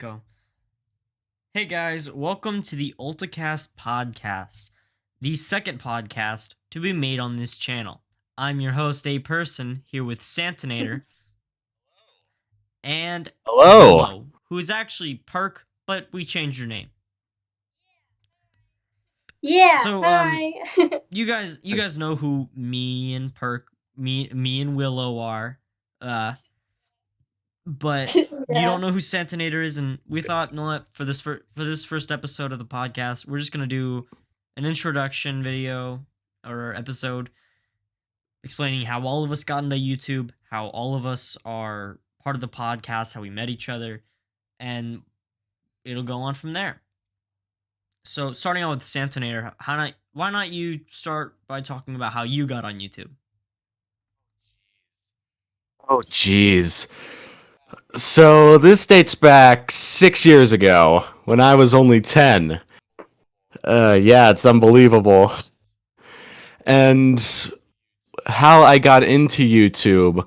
Go. Hey guys, welcome to the Ulticast podcast, the second podcast to be made on this channel. I'm your host, A Person, here with Santinator and Hello. Willow, who is actually Perk, but we changed your name. Yeah, So, hi. you guys know who me and Perk, me and Willow are, but you Yeah. don't know who Santinator is, and we thought, no, what, for this first episode of the podcast, we're just gonna do an introduction video or episode explaining how all of us got into YouTube, how all of us are part of the podcast, how we met each other, and it'll go on from there. So, starting out with Santinator, why not you start by talking about how you got on YouTube? Oh, jeez. So this dates back 6 years ago, when I was only 10. Yeah, it's unbelievable. And how I got into YouTube,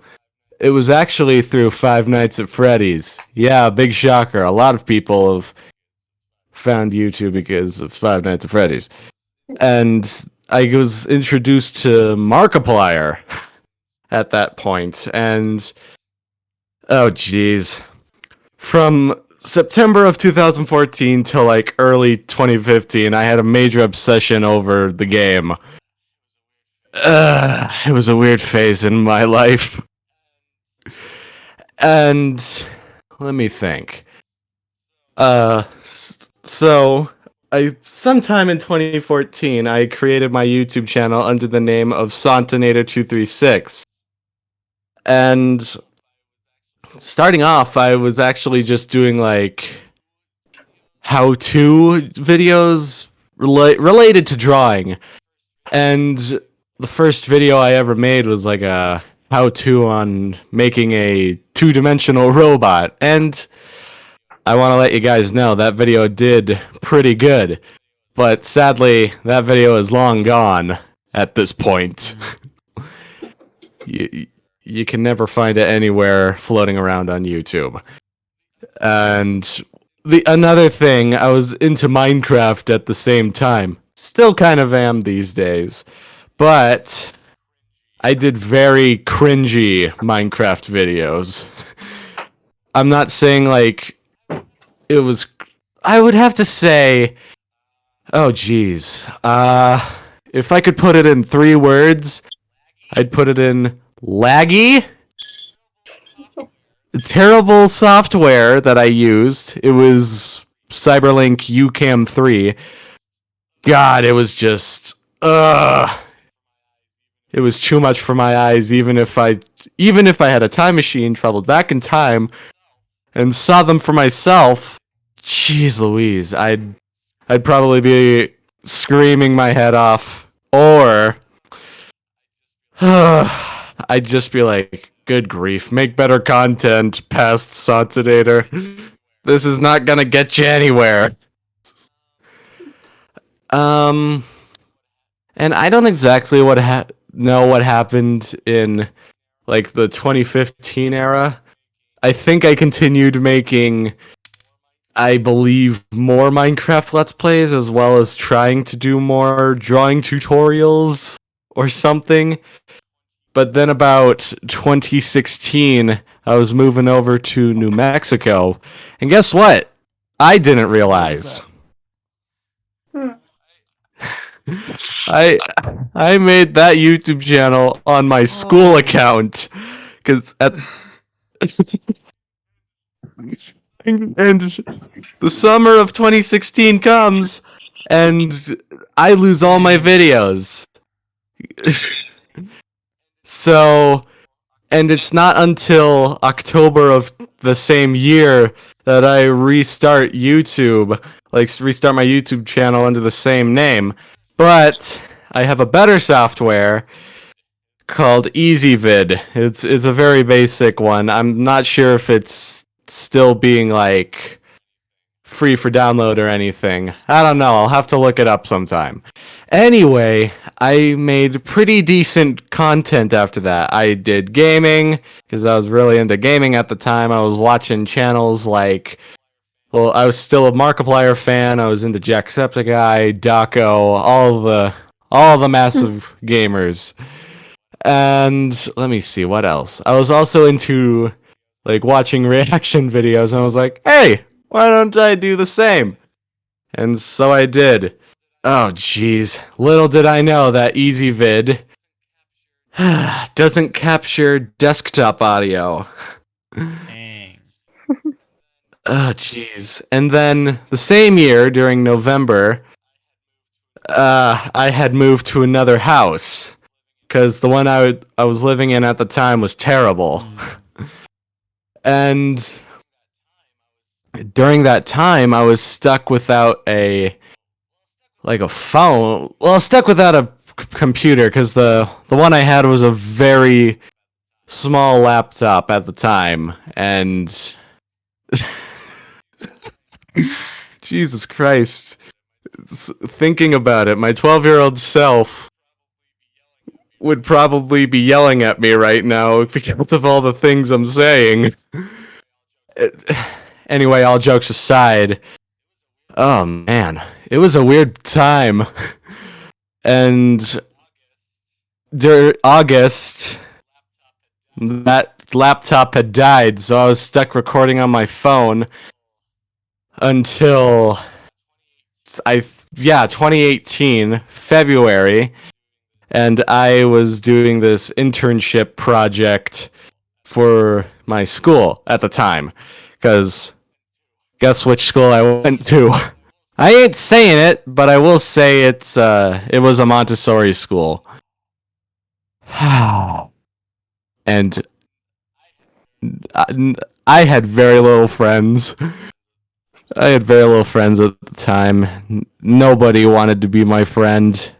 it was actually through Five Nights at Freddy's. Yeah, big shocker. A lot of people have found YouTube because of Five Nights at Freddy's. And I was introduced to Markiplier at that point, and oh, jeez. From September of 2014 till like early 2015, I had a major obsession over the game. It was a weird phase in my life. And let me think. So sometime in 2014, I created my YouTube channel under the name of Santinator236. And starting off, I was actually just doing like how-to videos related to drawing. And the first video I ever made was like a how-to on making a two-dimensional robot. And I want to let you guys know that video did pretty good. But sadly, that video is long gone at this point. You can never find it anywhere floating around on YouTube. And another thing, I was into Minecraft at the same time. Still kind of am these days. But I did very cringy Minecraft videos. I'm not saying like it was, I would have to say, oh geez. If I could put it in 3 words, I'd put it in laggy. Terrible software that I used. It was Cyberlink UCam 3. God, it was just it was too much for my eyes. Even if I had a time machine, traveled back in time, and saw them for myself, jeez Louise, I'd probably be screaming my head off, or I'd just be like, good grief, make better content past Santinator. This is not gonna get you anywhere. And I don't exactly know what happened in like the 2015 era. I think I continued making, I believe, more Minecraft Let's Plays, as well as trying to do more drawing tutorials or something. But then about 2016, I was moving over to New Mexico, and guess what? I didn't realize. I made that YouTube channel on my school account, because and the summer of 2016 comes, and I lose all my videos. So, and it's not until October of the same year that I restart YouTube, like restart my YouTube channel under the same name. But I have a better software called EasyVid. It's a very basic one. I'm not sure if it's still being like free for download or anything. I don't know. I'll have to look it up sometime. Anyway, I made pretty decent content after that. I did gaming because I was really into gaming at the time. I was watching channels like well, I was still a Markiplier fan. I was into Jacksepticeye, Daco, all the massive gamers. And let me see what else. I was also into like watching reaction videos, and I was like, "Hey, why don't I do the same?" And so I did. Oh, jeez. Little did I know that EasyVid doesn't capture desktop audio. Dang. Oh, jeez. And then the same year, during November, I had moved to another house because the one I was living in at the time was terrible. And during that time, I was stuck without a phone. Well, stuck without a computer because the one I had was a very small laptop at the time, and Jesus Christ, thinking about it, my 12-year-old self would probably be yelling at me right now because of all the things I'm saying. Anyway, all jokes aside, oh man, it was a weird time. And during August, that laptop had died, so I was stuck recording on my phone until 2018 February, and I was doing this internship project for my school at the time, because guess which school I went to? I ain't saying it, but I will say it was a Montessori school. And I had very little friends. I had very little friends at the time. Nobody wanted to be my friend.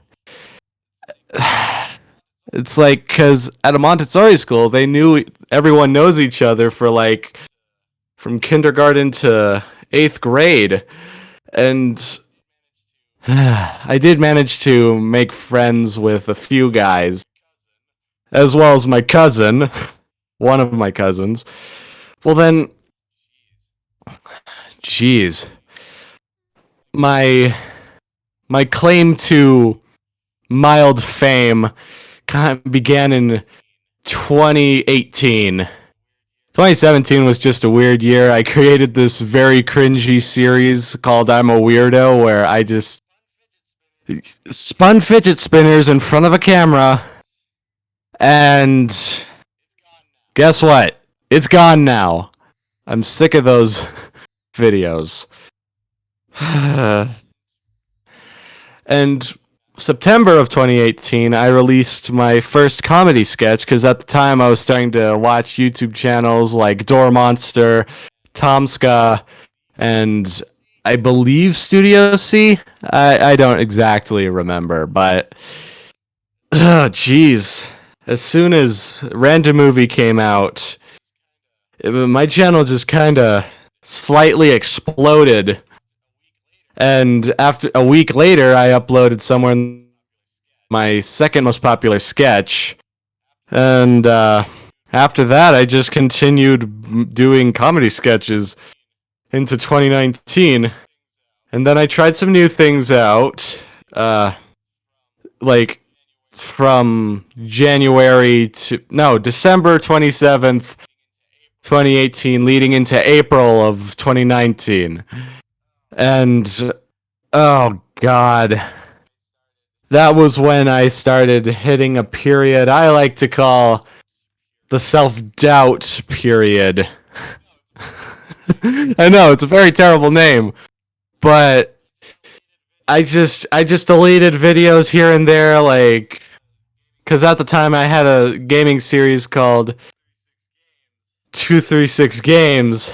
It's like, because at a Montessori school, they knew everyone knows each other for like from kindergarten to 8th grade. And I did manage to make friends with a few guys, as well as my cousin, one of my cousins. Well, then, jeez, my my claim to mild fame kind of began in 2018. 2017 was just a weird year. I created this very cringy series called I'm a Weirdo, where I just spun fidget spinners in front of a camera, and guess what? It's gone now. I'm sick of those videos. And September of 2018, I released my first comedy sketch because at the time I was starting to watch YouTube channels like Door Monster, Tomska, and I believe Studio C. I don't exactly remember, but jeez. As soon as Random Movie came out, my channel just kind of slightly exploded. And after a week later, I uploaded somewhere my second most popular sketch. And after that, I just continued doing comedy sketches into 2019. And then I tried some new things out, like from December 27th, 2018, leading into April of 2019. And oh god, that was when I started hitting a period I like to call the self-doubt period. I know it's a very terrible name, but I just deleted videos here and there, like, because at the time I had a gaming series called 236 Games,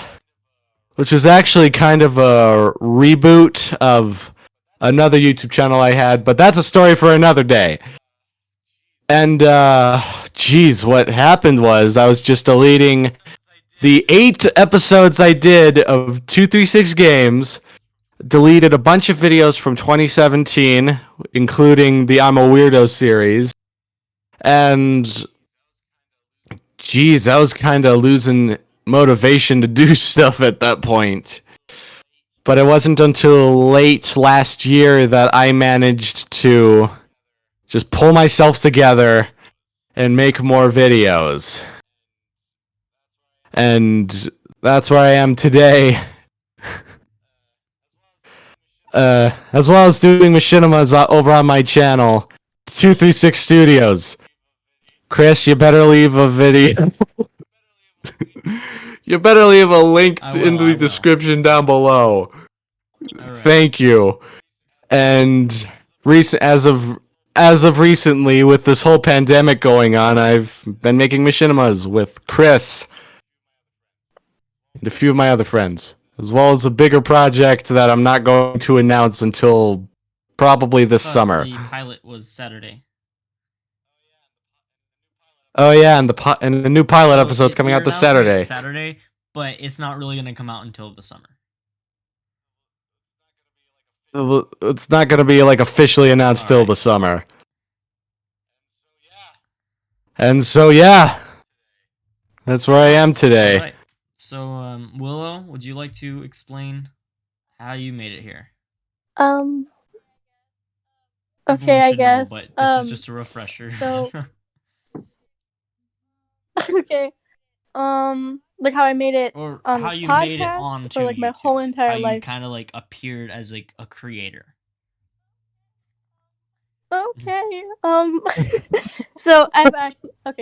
which was actually kind of a reboot of another YouTube channel I had, but that's a story for another day. And geez, what happened was I was just deleting the 8 episodes I did of 236 Games, deleted a bunch of videos from 2017, including the I'm a Weirdo series, and geez, I was kind of losing motivation to do stuff at that point. But it wasn't until late last year that I managed to just pull myself together and make more videos. And that's where I am today. As well as doing machinimas over on my channel, 236 Studios. Chris, you better leave a video. You better leave a link in the description down below. All right. Thank you. And as of recently, with this whole pandemic going on, I've been making machinimas with Chris and a few of my other friends, as well as a bigger project that I'm not going to announce until probably this summer. The pilot was Saturday. Oh yeah, and the new pilot episode's coming out this Saturday. Saturday, but it's not really gonna come out until the summer. It's not gonna be like officially announced till the summer. And so yeah, that's where I am today. All right. So Willow, would you like to explain how you made it here? Okay, I guess. Know, but this is just a refresher. So okay. Like how I made it or on how this you podcast, made it onto or like my YouTube, whole entire how life. you kind of like appeared as like a creator. Okay. So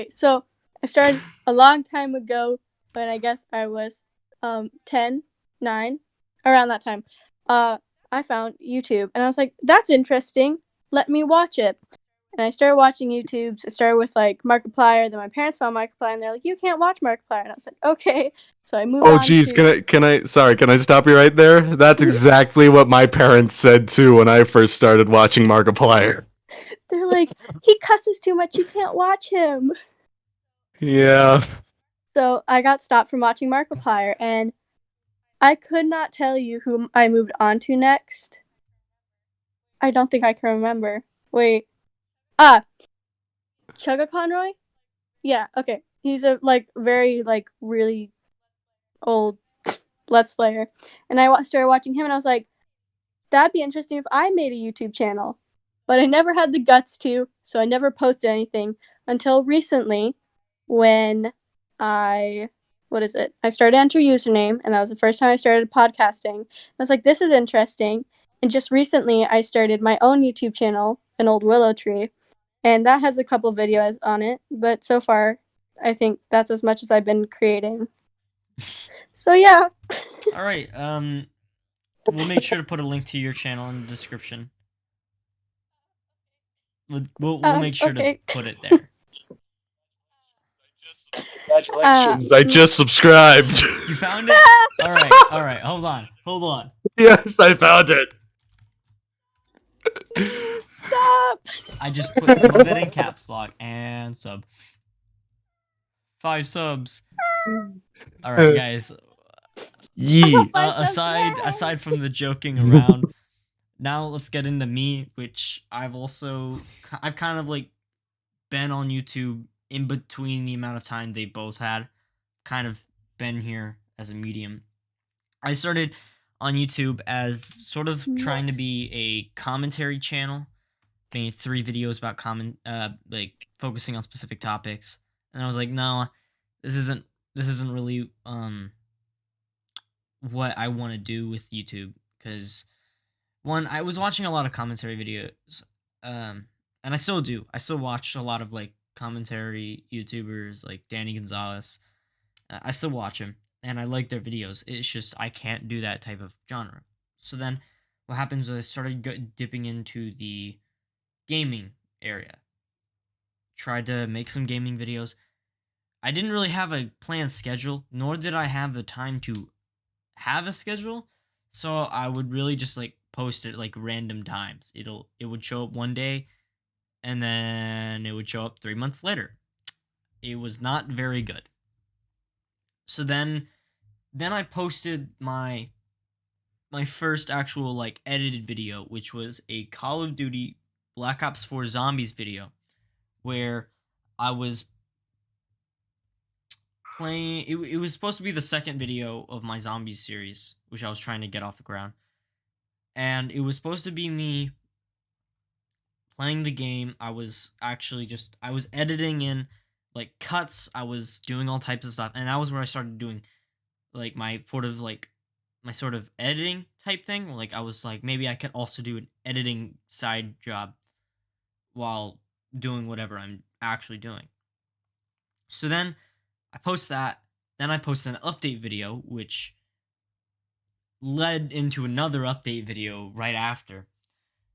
so I started a long time ago when I guess I was 10, 9, around that time. I found YouTube and I was like, that's interesting. Let me watch it. And I started watching YouTubes. I started with like Markiplier. Then my parents found Markiplier, and they're like, "You can't watch Markiplier." And I was like, "Okay." So I moved on. Oh, geez, can I? Sorry, can I stop you right there? That's exactly what my parents said too when I first started watching Markiplier. They're like, "He cusses too much. You can't watch him." Yeah. So I got stopped from watching Markiplier, and I could not tell you who I moved on to next. I don't think I can remember. Wait. Chugga Conroy? Yeah, okay. He's a like very like really old Let's Player. And I started watching him and I was like, that'd be interesting if I made a YouTube channel. But I never had the guts to, so I never posted anything until recently when I started Enter Username, and that was the first time I started podcasting. I was like, this is interesting. And just recently I started my own YouTube channel, An Old Willow Tree, and that has a couple videos on it, but so far I think that's as much as I've been creating. So yeah. All right. We'll make sure to put a link to your channel in the description. We'll make sure to put it there. Congratulations! I just subscribed. You found it? All right. Hold on. Yes, I found it. Stop! I just put some of it in caps lock and sub. 5 subs. All right, guys. Aside from the joking around, now let's get into me, which I've kind of like been on YouTube in between the amount of time they both had. Kind of been here as a medium. I started on YouTube as sort of trying to be a commentary channel. Made 3 videos about like focusing on specific topics, and I was like, no, this isn't really what I want to do with YouTube, because one, I was watching a lot of commentary videos, and I still do. I still watch a lot of like commentary YouTubers like Danny Gonzalez. I still watch him, and I like their videos. It's just I can't do that type of genre. So then, what happens is I started dipping into the gaming area. Tried to make some gaming videos. I didn't really have a planned schedule, nor did I have the time to have a schedule. So I would really just like post it like random times. It would show up one day, and then it would show up 3 months later. It was not very good. So then I posted my first actual like edited video, which was a Call of Duty Black Ops 4 Zombies video, where I was playing. It was supposed to be the second video of my zombies series, which I was trying to get off the ground, and it was supposed to be me playing the game. I was actually I was editing in like cuts. I was doing all types of stuff, and that was where I started doing like my sort of editing type thing. Like I was like, maybe I could also do an editing side job while doing whatever I'm actually doing. So then I post that. Then I posted an update video, which led into another update video right after.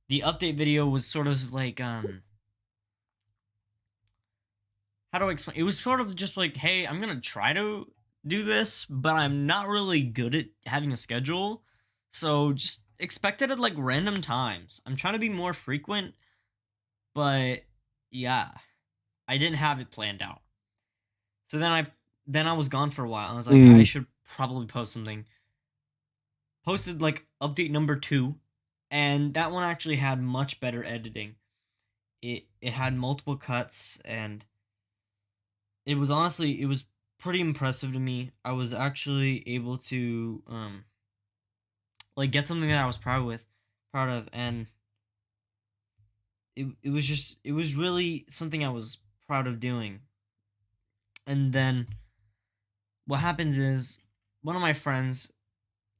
The update video was sort of like how do I explain? It was sort of just like, hey, I'm gonna try to do this, but I'm not really good at having a schedule. So just expect it at like random times. I'm trying to be more frequent, but yeah, I didn't have it planned out. So then I was gone for a while. I was like, I should probably post something. Posted like update number 2, and that one actually had much better editing. It had multiple cuts, and it was pretty impressive to me. I was actually able to like get something that I was proud of, and it was really something I was proud of doing. And then what happens is one of my friends,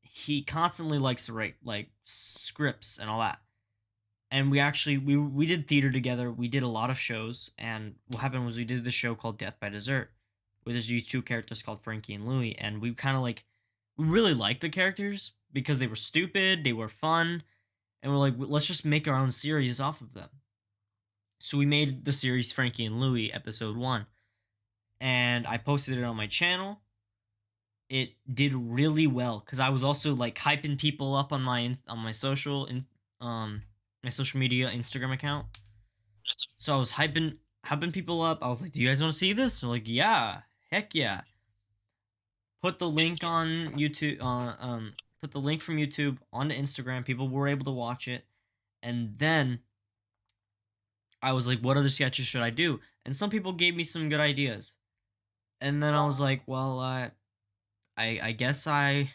he constantly likes to write like scripts and all that. And we did theater together. We did a lot of shows, and what happened was we did this show called Death by Dessert, where there's these two characters called Frankie and Louie, and we kind of like we really liked the characters because they were stupid, they were fun, and we're like, let's just make our own series off of them. So we made the series Frankie and Louie episode 1, and I posted it on my channel. It did really well because I was also like hyping people up on my um my social media Instagram account. So I was hyping people up. I was like, "Do you guys want to see this?" They're like, "Yeah, heck yeah!" Put the link on YouTube. Put the link from YouTube onto Instagram. People were able to watch it, and then I was like, "What other sketches should I do?" And some people gave me some good ideas, and then I was like, "Well, I guess I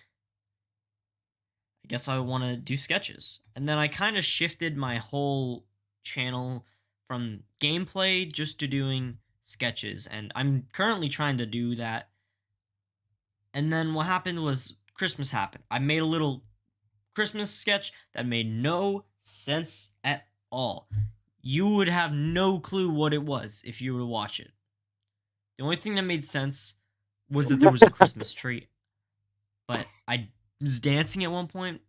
want to do sketches." And then I kind of shifted my whole channel from gameplay just to doing sketches. And I'm currently trying to do that. And then what happened was Christmas happened. I made a little Christmas sketch that made no sense at all. You would have no clue what it was if you were to watch it. The only thing that made sense was that there was a Christmas tree. But I was dancing at one point.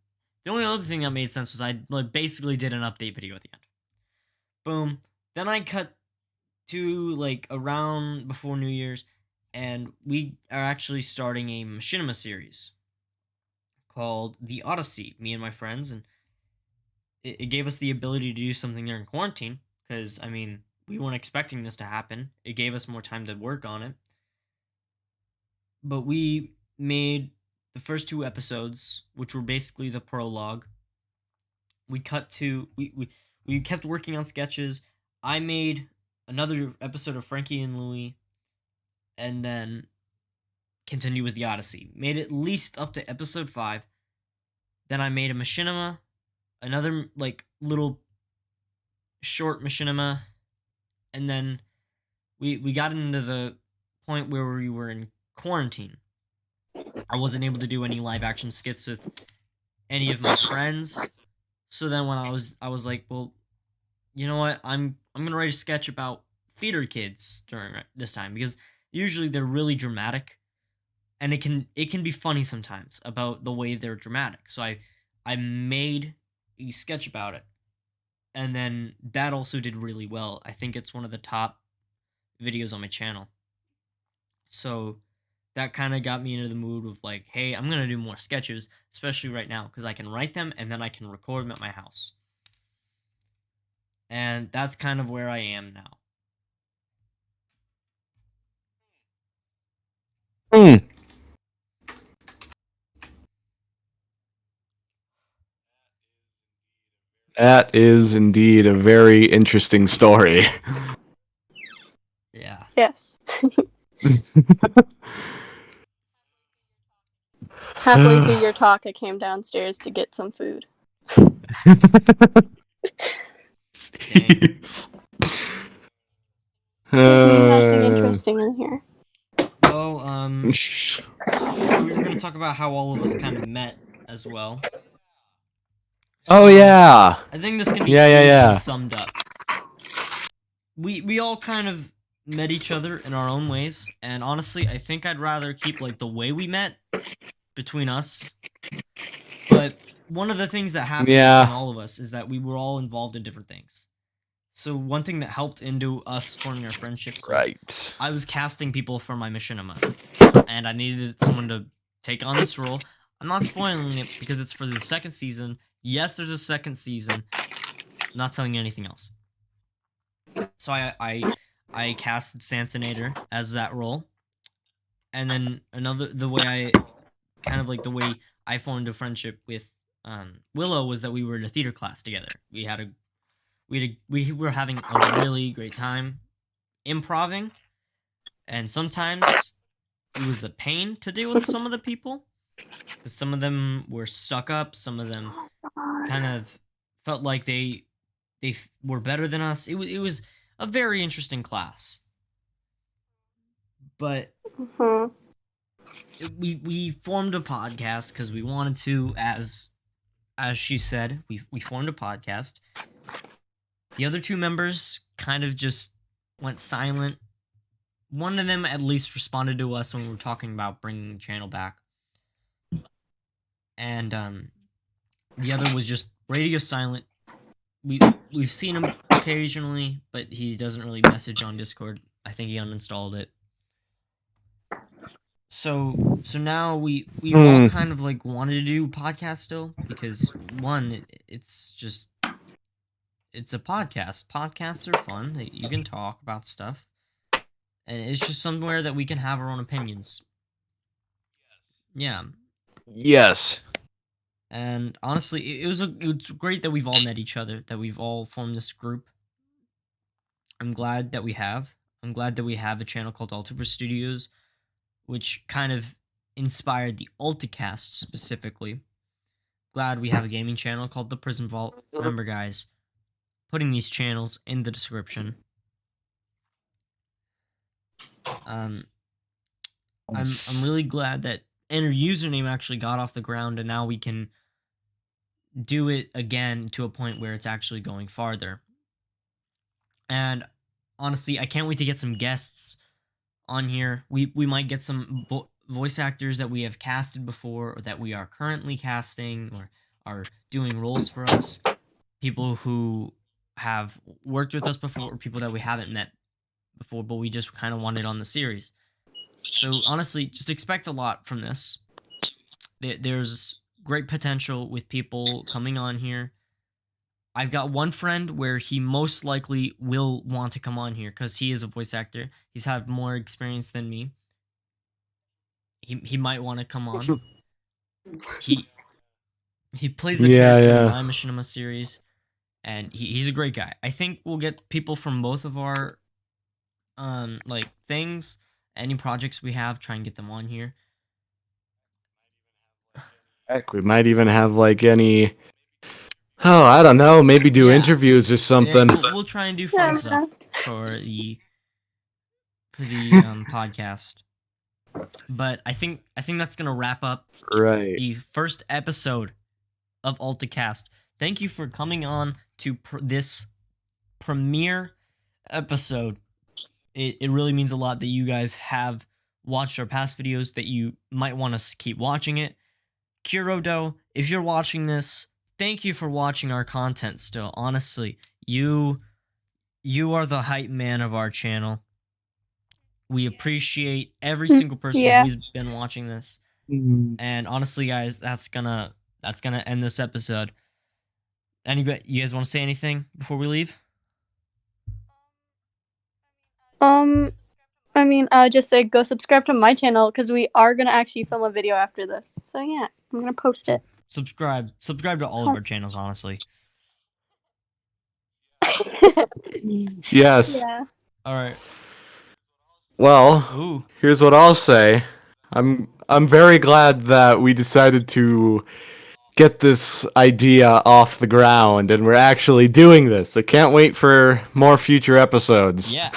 The only other thing that made sense was I like basically did an update video at the end. Boom. Then I cut to like around before New Year's, and we are actually starting a machinima series called The Odyssey. Me and my friends, and it gave us the ability to do something during quarantine because I mean we weren't expecting this to happen. It gave us more time to work on it, but we made the first 2 episodes, which were basically the prologue. We kept working on sketches. I made another episode of Frankie and Louie, and then continued with the Odyssey. Made at least up to episode 5. Then I made a machinima, another like little short machinima, and then we got into the point where we were in quarantine. I wasn't able to do any live action skits with any of my friends. So then when I was like, well, you know what? I'm gonna write a sketch about theater kids during this time because usually they're really dramatic, and it can be funny sometimes about the way they're dramatic. So I made a sketch about it, and then that also did really well. I think it's one of the top videos on my channel. So that kind of got me into the mood of like, hey, I'm gonna do more sketches, especially right now because I can write them and then I can record them at my house. And that's kind of where I am now. Hmm. That is indeed a very interesting story. Yeah. Yes. Halfway through your talk, I came downstairs to get some food. Jeez. Nothing interesting in here. Well, we were gonna talk about how all of us kind of met as well. Oh So, yeah. I think this can be Yeah. easily summed up. We all kind of met each other in our own ways, and honestly, I think I'd rather keep like the way we met between us. But one of the things that happened Yeah. between all of us is that we were all involved in different things. So one thing that helped into us forming our friendships was Right. I was casting people for my machinima, and I needed someone to take on this role. I'm not spoiling it because it's for the second season. Yes, there's a second season. I'm not telling you anything else. So I casted Santinator as that role, and then the way I formed a friendship with Willow was that we were in a theater class together. We were having a really great time improving, and sometimes it was a pain to deal with some of the people because some of them were stuck up, some of them kind of felt like they were better than us. It was a very interesting class, but Mhm. we formed a podcast because we wanted to, as she said, we formed a podcast. The other two members kind of just went silent. One of them at least responded to us when we were talking about bringing the channel back, and the other was just radio silent. We've seen him occasionally, but he doesn't really message on Discord. I think he uninstalled it. So now we all kind of like wanted to do podcasts still because one, it's a podcast. Podcasts are fun. You can talk about stuff, and it's just somewhere that we can have our own opinions. Yeah. Yes. And honestly, it was great that we've all met each other, that we've all formed this group. I'm glad that we have. I'm glad that we have a channel called Ultiverse Studios, which kind of inspired the Ulticast specifically. Glad we have a gaming channel called The Prison Vault. Remember, guys, putting these channels in the description. I'm really glad that Enter Username actually got off the ground, and now we can do it again to a point where it's actually going farther. And honestly, I can't wait to get some guests on here. We might get some voice actors that we have casted before, or that we are currently casting, or are doing roles for us. People who have worked with us before, or people that we haven't met before, but we just kind of wanted on the series. So honestly, just expect a lot from this. There's great potential with people coming on here. I've got one friend where he most likely will want to come on here because he is a voice actor. He's had more experience than me. He might want to come on. He plays a character in my Machinima series, and he's a great guy. I think we'll get people from both of our like things, any projects we have, try and get them on here. Heck, we might even have like any. Oh, I don't know. Maybe do interviews or something. We'll try and do fun stuff for the podcast. But I think that's gonna wrap up the first episode of Ulticast. Thank you for coming on to this premiere episode. It really means a lot that you guys have watched our past videos, that you might want to keep watching it. Kurodo, if you're watching this, thank you for watching our content still. Honestly, you are the hype man of our channel. We appreciate every single person who's been watching this. And honestly, guys, that's gonna end this episode. Anybody, you guys want to say anything before we leave? I mean, just say go subscribe to my channel because we are gonna actually film a video after this. So yeah, I'm gonna post it. Subscribe to all of our channels, honestly. Yes. Yeah. All right. Well, here's what I'll say. I'm very glad that we decided to get this idea off the ground and we're actually doing this. I can't wait for more future episodes. Yeah.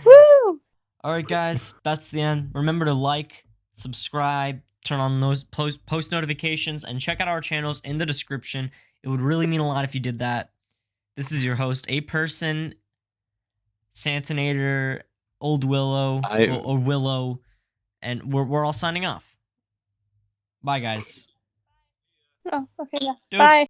Woo! All right, guys, that's the end. Remember to like, subscribe, turn on those post notifications, and check out our channels in the description. It would really mean a lot if you did that. This is your host, A Person, Santinator, Old Willow, or Willow, and we're all signing off. Bye, guys. Oh, okay, yeah. Dude. Bye.